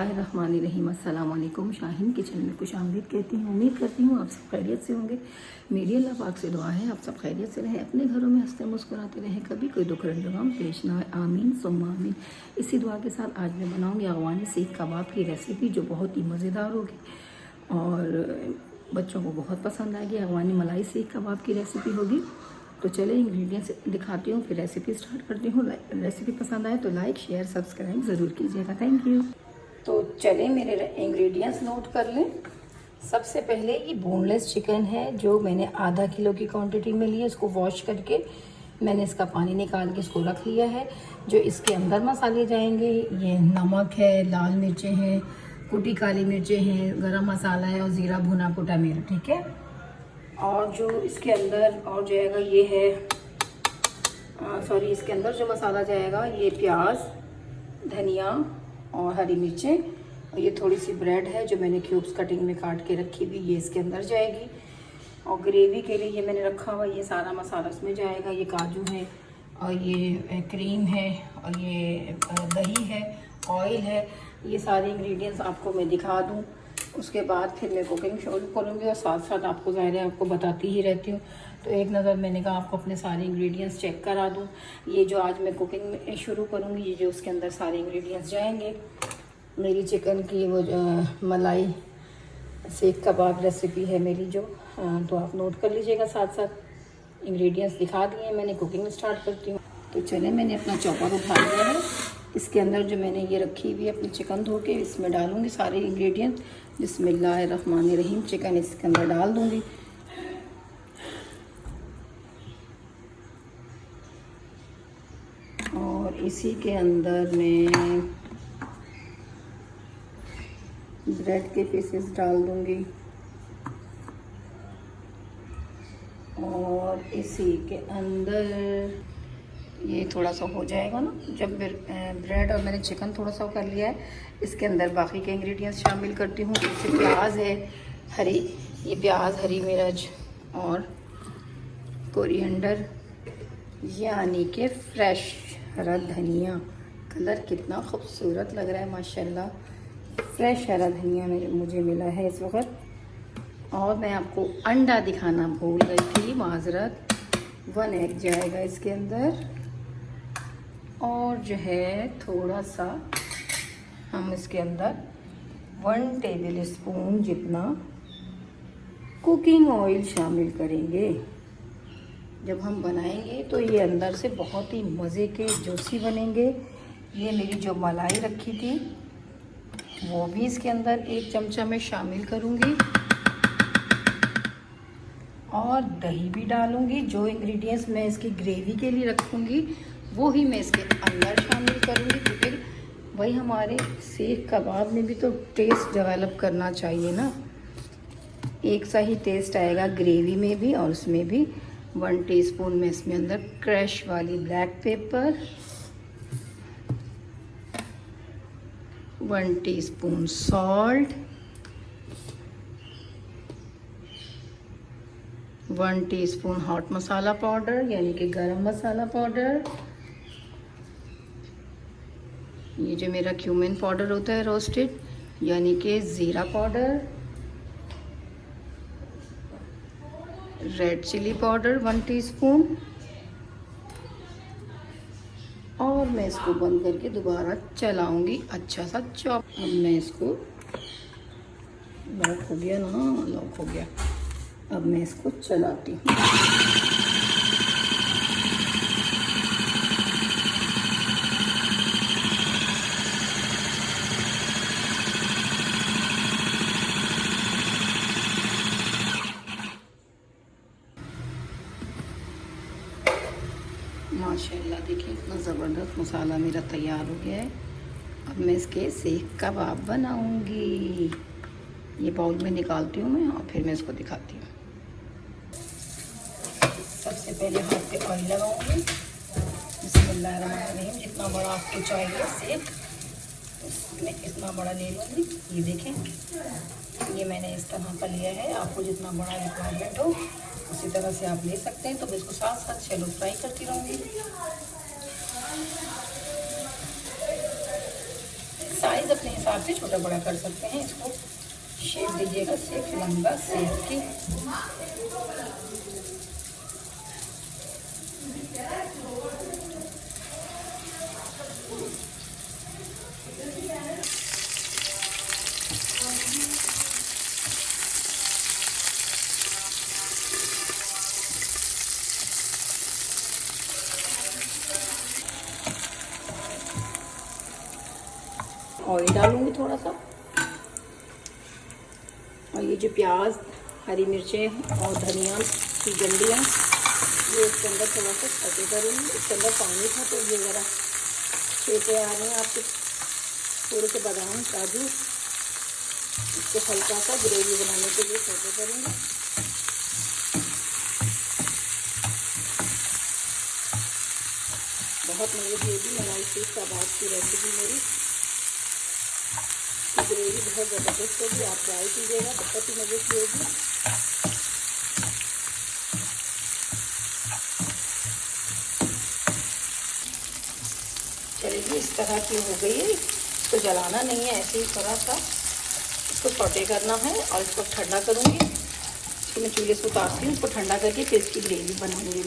बिस्मिल्लाहिर्रहमानिर्रहीम। अस्सलाम वालेकुम। शाहीन किचन में खुश आमदीद कहती हूँ। उम्मीद करती हूँ आप सब खैरियत से होंगे। मेरी अल्लाह पाक से दुआ है आप सब खैरियत से रहें, अपने घरों में हंसते मुस्कुराते रहें, कभी कोई दुख रंज गम पेश ना आए। आमीन सुम्मा आमीन। इसी दुआ के साथ आज मैं बनाऊँगी अफ़गानी सीख कबाब की रेसिपी, जो बहुत ही मज़ेदार होगी और बच्चों को बहुत पसंद आएगी। अफ़गानी मलाई सीख कबाब की रेसिपी होगी। तो चले इंग्रेडिएंट्स दिखाती हूँ, फिर रेसिपी स्टार्ट करती हूँ। रेसिपी पसंद आए तो लाइक शेयर सब्सक्राइब ज़रूर कीजिएगा। Thank you. तो चले मेरे इंग्रेडिएंट्स नोट कर लें। सबसे पहले ये बोनलेस चिकन है, जो मैंने आधा किलो की क्वांटिटी में लिया। इसको वॉश करके मैंने इसका पानी निकाल के इसको रख लिया है। जो इसके अंदर मसाले जाएंगे, ये नमक है, लाल मिर्चें हैं, कुटी काली मिर्चें हैं, गरम मसाला है और ज़ीरा भुना कुटा मेरा, ठीक है। और जो इसके अंदर और जाएगा ये है इसके अंदर जो मसाला जाएगा ये प्याज, धनिया और हरी मिर्चें, और ये थोड़ी सी ब्रेड है जो मैंने क्यूब्स कटिंग में काट के रखी हुई, ये इसके अंदर जाएगी। और ग्रेवी के लिए ये मैंने रखा हुआ ये सारा मसाला इसमें जाएगा। ये काजू है और ये क्रीम है और ये दही है, ऑयल है। ये सारे इंग्रेडिएंट्स आपको मैं दिखा दूँ, उसके बाद फिर मैं कुकिंग शुरू करूँगी और साथ साथ आपको ज़ाहिर है आपको बताती ही रहती हूँ। तो एक नज़र मैंने कहा आपको अपने सारे इंग्रेडिएंट्स चेक करा दूँ। ये जो आज मैं कुकिंग में शुरू करूँगी, ये जो उसके अंदर सारे इंग्रेडिएंट्स जाएंगे, मेरी चिकन की वो मलाई सीख कबाब रेसिपी है मेरी जो, तो आप नोट कर लीजिएगा। साथ साथ इंग्रेडिएंट्स दिखा दिए मैंने, कुकिंग स्टार्ट करती हूँ। तो चले मैंने अपना चॉपर उठा लिया है। इसके अंदर जो मैंने ये रखी हुई अपनी चिकन धो के इसमें डालूँगी सारे इंग्रेडिएंट। बिस्मिल्लाहिर्रहमानिर्रहीम। चिकन इसके अंदर डाल दूँगी। और इसी के अंदर मैं ब्रेड के पीसेस डाल दूँगी। और इसी के अंदर ये थोड़ा सा हो जाएगा ना, जब ब्रेड और मैंने चिकन थोड़ा सा कर लिया है, इसके अंदर बाकी के इंग्रेडिएंट्स शामिल करती हूँ। जैसे प्याज है हरी, ये प्याज, हरी मिर्च और कोरिएंडर, यानी कि फ्रेश हरा धनिया। कलर कितना खूबसूरत लग रहा है माशाल्लाह। फ्रेश हरा धनिया मुझे मिला है इस वक्त। और मैं आपको अंडा दिखाना भूल गई थी, माजरत। 1 एग जाएगा इसके अंदर। और जो है थोड़ा सा हम इसके अंदर 1 टेबल स्पून जितना कुकिंग ऑयल शामिल करेंगे। जब हम बनाएंगे तो ये अंदर से बहुत ही मज़े के जूसी बनेंगे। ये मेरी जो मलाई रखी थी वो भी इसके अंदर 1 चमचा में शामिल करूँगी। और दही भी डालूँगी। जो इंग्रेडिएंट्स मैं इसकी ग्रेवी के लिए रखूँगी वो ही मैं इसके अंदर शामिल करूँगी, क्योंकि भाई हमारे सीख कबाब में भी तो टेस्ट डेवलप करना चाहिए ना। एक सा ही टेस्ट आएगा ग्रेवी में भी और उसमें भी। 1 टीस्पून में इसमें अंदर क्रश वाली black pepper, 1 teaspoon salt, 1 teaspoon hot masala powder यानी कि गरम मसाला पाउडर, ये जो मेरा क्यूमिन पाउडर होता है रोस्टेड, यानी कि ज़ीरा powder, red chilli powder 1 teaspoon. और मैं इसको बंद करके दोबारा चलाऊंगी अच्छा सा चॉप। अब मैं इसको, लॉक हो गया ना, लॉक हो गया। अब मैं इसको चलाती हूँ। माशाल्लाह देखिए इतना ज़बरदस्त मसाला मेरा तैयार हो गया है। अब मैं इसके सीख कबाब बनाऊंगी। ये बाउल में निकालती हूँ मैं और फिर मैं इसको दिखाती हूँ। सबसे पहले हाथ पे ऑयल लगाऊंगी। बिस्मिल्लाहिर्रहमानिर्रहीम। जितना बड़ा आपको चाहिए सीख, मैं इतना बड़ा ले लूँगी। ये देखें, ये मैंने इस तरह का लिया है। आपको जितना बड़ा रिक्वायरमेंट हो उसी तरह से आप ले सकते हैं। तो मैं इसको साथ साथ शैलो फ्राई करती रहूँगी। साइज़ अपने हिसाब से छोटा बड़ा कर सकते हैं। इसको शेप दीजिएगा सिर्फ लंबा सेब की। ऑयल डालूंगी थोड़ा सा, और ये जो प्याज, हरी मिर्चें और धनिया की डंडियाँ ये इसके अंदर थोड़ा सा सौटे करूँगी। इसके अंदर पानी था तो ये ज़रा छेटे आ रहे हैं आपके, थोड़े से बादाम काजू, इसको हल्का सा ग्रेवी बनाने के लिए सौटे करूँगी। बहुत मज़े की होगी मलाई सीख कबाब की रेसिपी मेरी। ग्रेवी बहुत ज़बरदस्त होगी, आप ट्राई कीजिएगा, बहुत ही मज़े की होगी। चलिए इस तरह की हो गई है। इसको जलाना नहीं है, ऐसे ही थोड़ा सा इसको सौटे करना है और इसको ठंडा करूँगी। इसको मैं चूल्हे से उतारती हूँ, इसको ठंडा करके फिर इसकी ग्रेवी बनाऊँगी।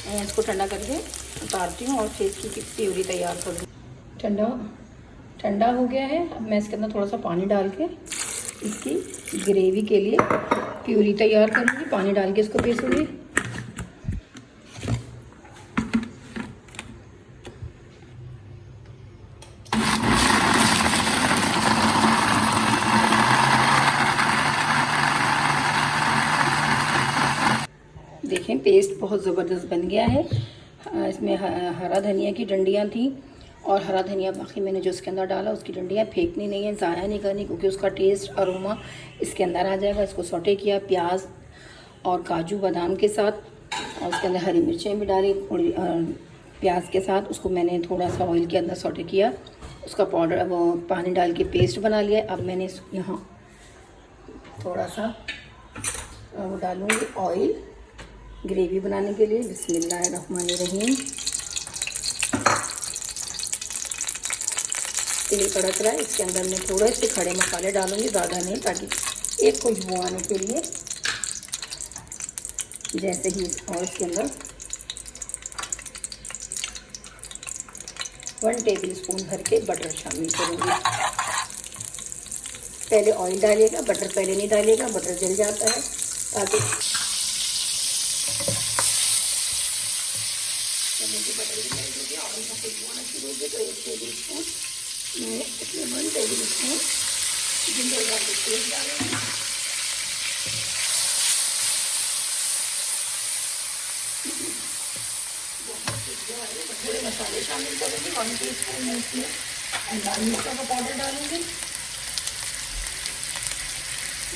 मैं इसको ठंडा करके उतारती हूँ और फिर इसकी प्यूरी तैयार करूँगी। ठंडा हो गया है। अब मैं इसके अंदर थोड़ा सा पानी डाल के इसकी ग्रेवी के लिए प्यूरी तैयार करूँगी। पानी डाल के इसको पीसूँगी। देखें पेस्ट बहुत ज़बरदस्त बन गया है। इसमें हरा धनिया की डंडियाँ थी और हरा धनिया बाकी मैंने जो इसके अंदर डाला उसकी डंडियाँ फेंकनी नहीं है, ज़ाया नहीं करनी, क्योंकि उसका टेस्ट अरोमा इसके अंदर आ जाएगा। इसको सौटे किया प्याज और काजू बादाम के साथ, और उसके अंदर हरी मिर्चें भी डाली थोड़ी प्याज के साथ। उसको मैंने थोड़ा सा ऑयल के अंदर सौटे किया, उसका पाउडर वो पानी डाल के पेस्ट बना लिया। अब मैंने यहाँ थोड़ा सा वो डालूँगी ऑयल ग्रेवी बनाने के लिए। बिस्मिल्लाहिर्रहमानिर्रहीम। तेल कड़क रहा है, इसके अंदर मैं थोड़े से खड़े मसाले डालूंगी, ज़्यादा नहीं, ताकि एक खुशबू आने के लिए। जैसे ही और इसके अंदर 1 टेबल स्पून भर के बटर शामिल करूँगी। पहले ऑयल डालिएगा, बटर पहले नहीं डालिएगा, बटर जल जाता है। ताकि बटर भी डाल दीजिए, ऑयल का खुशबू आना शुरू हो गया तो 1 टेबल स्पून मैं इसमें 1 table spoon ginger garlic paste डालेंगे। थोड़े मसाले शामिल करेंगे। 1 टीस्पून मैं इसमें लाल मिर्च का पाउडर डालूंगी।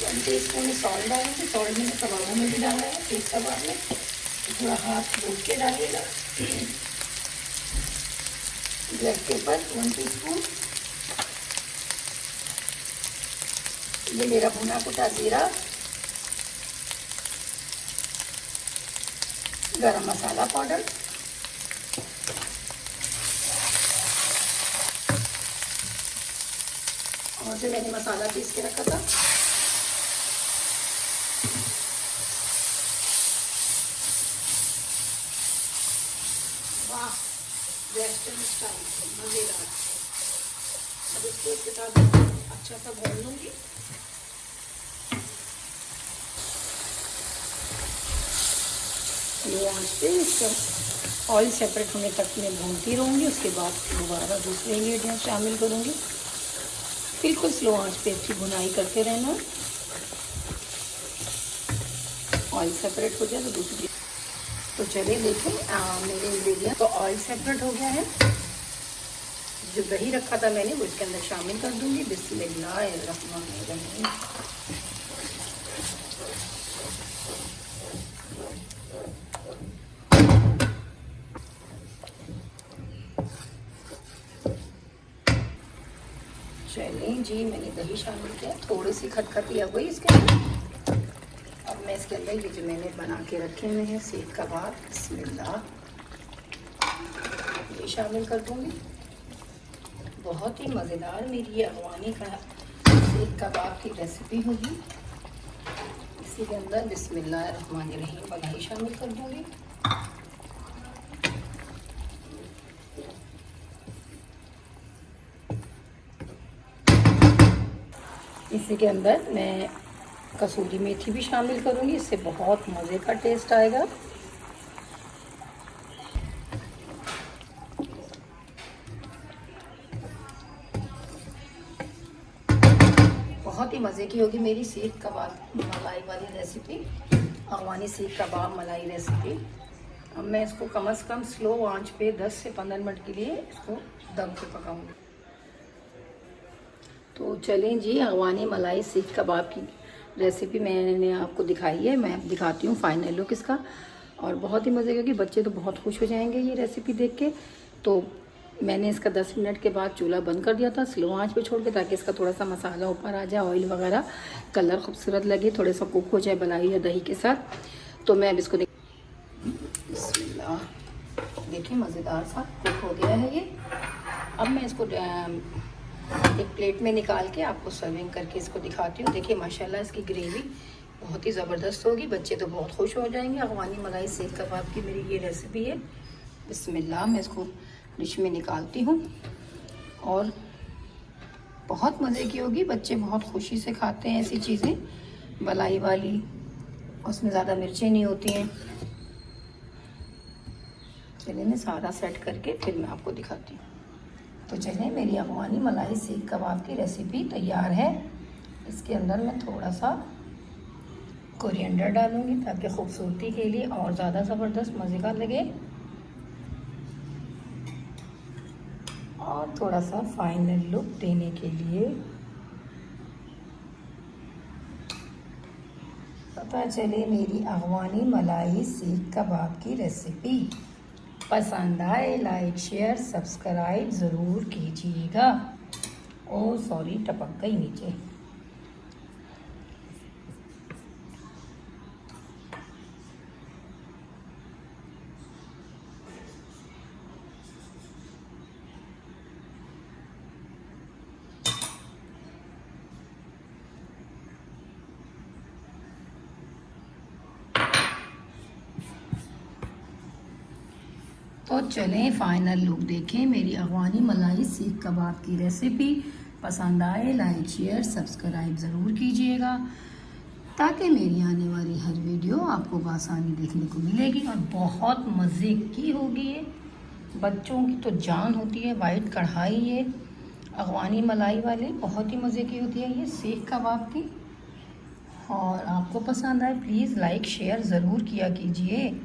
1 टीस्पून सॉल्ट डालूंगी। सॉल्ट मैंने कबाबों में भी डाला है, एक कबाब में थोड़ा हाथ धो के डालिएगा। Black pepper 1 teaspoon. ये मेरा भुना कुटा जीरा, गरम मसाला पाउडर, और जो मैंने मसाला पीस के रखा था वाह वेस्टर्न स्टाइल मज़ेदार। अब इसको इसके साथ अच्छा सा भून लूँगी। लो आंच पे इसका ऑयल सेपरेट होने तक मैं भूनती रहूँगी। उसके बाद दोबारा दूसरे इंग्रेडिएंट शामिल करूँगी। बिल्कुल स्लो आंच पे अच्छी भुनाई करते रहना। ऑयल सेपरेट हो जाए तो दूसरी। तो चलिए देखें मेरे इंग्रेडिएंट तो ऑयल सेपरेट हो गया है। जो दही रखा था मैंने वो इसके अंदर शामिल कर दूँगी। बिस्मिल्लाहिर्रहमानिर्रहीम। चलिए जी मैंने दही शामिल किया, थोड़ी सी खटखटी आ गई इसके अंदर। अब मैं इसके अंदर ये जो मैंने बना के रखे हुए हैं सीख कबाब, बिस्मिल्लाह, ये शामिल कर दूँगी। बहुत ही मज़ेदार मेरी ये अफगानी का सीख कबाब की रेसिपी होगी। इसी के अंदर बिस्मिल्लाहिर्रहमानिर्रहीम मलाई शामिल कर दूँगी। इसी के अंदर मैं कसूरी मेथी भी शामिल करूँगी, इससे बहुत मज़े का टेस्ट आएगा। बहुत ही मज़े की होगी मेरी सीख कबाब मलाई वाली रेसिपी, अफगानी सीख कबाब मलाई रेसिपी। अब मैं इसको कम से कम स्लो आंच पे 10 से 15 मिनट के लिए इसको दम पे पकाऊंगी। तो चलें जी, अफगानी मलाई सीख कबाब की रेसिपी मैंने आपको दिखाई है। मैं दिखाती हूँ फाइनल लुक इसका, और बहुत ही मज़े का, कि बच्चे तो बहुत खुश हो जाएंगे ये रेसिपी देख के। तो मैंने इसका 10 मिनट के बाद चूल्हा बंद कर दिया था स्लो आंच पे छोड़ के, ताकि इसका थोड़ा सा मसाला ऊपर आ जाए, ऑयल वगैरह कलर खूबसूरत लगे, थोड़ा सा कुक हो जाए मलाई या दही के साथ। तो मैं अब इसको बिस्मिल्लाह, देखिए मज़ेदार सा कुक हो गया है ये। अब मैं इसको एक प्लेट में निकाल के आपको सर्विंग करके इसको दिखाती हूँ। देखिए माशाल्लाह इसकी ग्रेवी बहुत ही ज़बरदस्त होगी, बच्चे तो बहुत खुश हो जाएंगे। अफगानी मलाई सीख कबाब की मेरी ये रेसिपी है। बिस्मिल्लाह, मैं इसको डिश में निकालती हूँ, और बहुत मज़े की होगी। बच्चे बहुत खुशी से खाते हैं ऐसी चीज़ें मलाई वाली, उसमें ज़्यादा मिर्चें नहीं होती हैं। चलिए मैं सारा सेट करके फिर मैं आपको दिखाती हूँ। तो चलिए, मेरी अफगानी मलाई सीख कबाब की रेसिपी तैयार है। इसके अंदर मैं थोड़ा सा कोरिएंडर डालूँगी, ताकि खूबसूरती के लिए और ज़्यादा ज़बरदस्त मज़े का लगे, और थोड़ा सा फाइनल लुक देने के लिए। पता चले मेरी अफगानी मलाई सीख कबाब की रेसिपी पसंद आए, लाइक शेयर सब्सक्राइब ज़रूर कीजिएगा। ओ सॉरी, टपक गई नीचे। तो चलें फाइनल लुक देखें मेरी अफगानी मलाई सीख कबाब की रेसिपी। पसंद आए, लाइक शेयर सब्सक्राइब ज़रूर कीजिएगा, ताकि मेरी आने वाली हर वीडियो आपको बआसानी देखने को मिलेगी, और बहुत मज़े की होगी ये। बच्चों की तो जान होती है। वाइट कढ़ाई ये अफगानी मलाई वाली बहुत ही मज़े की होती है ये सीख कबाब की। और आपको पसंद आए प्लीज़ लाइक शेयर ज़रूर किया कीजिए,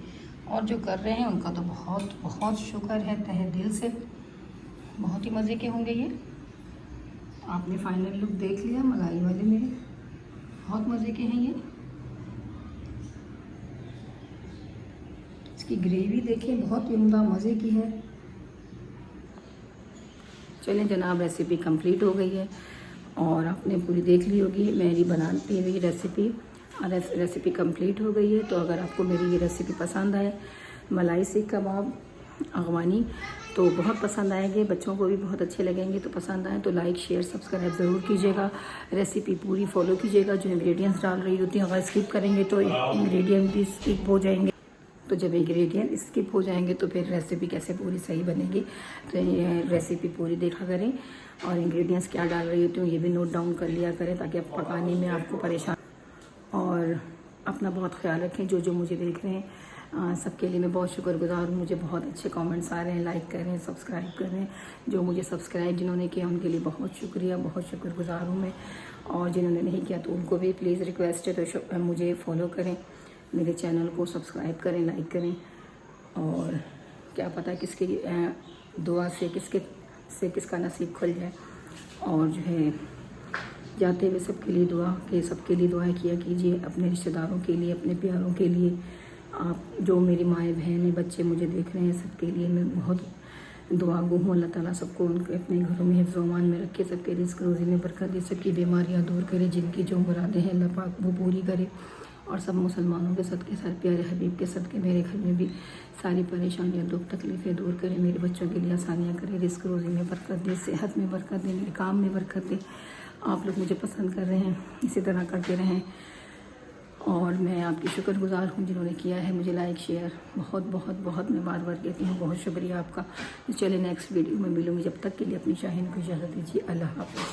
और जो कर रहे हैं उनका तो बहुत बहुत शुक्र है तहे दिल से। बहुत ही मज़े के होंगे ये। आपने फाइनल लुक देख लिया मलाई वाले मेरे, बहुत मज़े के हैं ये। इसकी ग्रेवी देखिए बहुत ही उम्दा मज़े की है। चलें जनाब, रेसिपी कंप्लीट हो गई है, और आपने पूरी देख ली होगी मेरी बनाती हुई रेसिपी। रेसिपी कंप्लीट हो गई है। तो अगर आपको मेरी ये रेसिपी पसंद आए, मलाई सीख कबाब अफगानी, तो बहुत पसंद आएंगे, बच्चों को भी बहुत अच्छे लगेंगे। तो पसंद आए तो लाइक शेयर सब्सक्राइब ज़रूर कीजिएगा, रेसिपी पूरी फॉलो कीजिएगा। जो इंग्रेडिएंट्स डाल रही होती हैं, अगर स्किप करेंगे तो इंग्रेडिएंट भी स्किप हो जाएंगे। तो जब इंग्रेडिएंट स्किप हो जाएंगे तो फिर रेसिपी कैसे पूरी सही बनेगी। तो ये रेसिपी पूरी देखा करें, और इंग्रेडिएंट्स क्या डाल रही होती हूँ ये भी नोट डाउन कर लिया करें, ताकि आप पकाने में आपको परेशान। और अपना बहुत ख्याल रखें। जो मुझे देख रहे हैं सबके लिए मैं बहुत शुक्रगुजार हूँ। मुझे बहुत अच्छे कमेंट्स आ रहे हैं, लाइक कर रहे हैं, सब्सक्राइब कर रहे हैं। जो मुझे सब्सक्राइब जिन्होंने किया उनके लिए बहुत शुक्रिया, बहुत शुक्रगुजार हूँ मैं। और जिन्होंने नहीं किया तो उनको भी प्लीज़ रिक्वेस्ट है, तो मुझे फॉलो करें, मेरे चैनल को सब्सक्राइब करें, लाइक करें। और क्या पता किसकी दुआ से किसका नसीब खुल जाए। और जो है जाते हुए सबके लिए दुआएं किया कीजिए, अपने रिश्तेदारों के लिए, अपने प्यारों के लिए। आप जो मेरी माएँ बहनें बच्चे मुझे देख रहे हैं सबके लिए मैं बहुत दुआ गो हूँ। अल्लाह ताला सबको उनके अपने घरों में हिफ्ज़ अमान में रखे, सबके रिज़्क़ रोज़ी में बरकत दे, सबकी बीमारियाँ दूर करे, जिनकी जो मुरादें हैं अल्लाह पाक वो पूरी करे। और सब मुसलमानों के सदके सर प्यारे हबीब के सदके मेरे घर में भी सारी परेशानियाँ दुख तकलीफ़ें दूर करे, मेरे बच्चों के लिए आसानियाँ करे, रिस्क रोज़ी में बरकत दे, सेहत में बरकत दे, मेरे काम में बरकत दे। आप लोग मुझे पसंद कर रहे हैं, इसी तरह करते रहें और मैं आपकी शुक्रगुज़ार हूँ जिन्होंने किया है मुझे लाइक शेयर। बहुत बहुत बहुत मैं बार बार कहती हूँ बहुत शुक्रिया आपका। चलिए नेक्स्ट वीडियो में मिलूँगी, जब तक के लिए अपनी शाहीन को इजाज़त दीजिए। अल्लाह हाफ़िज़।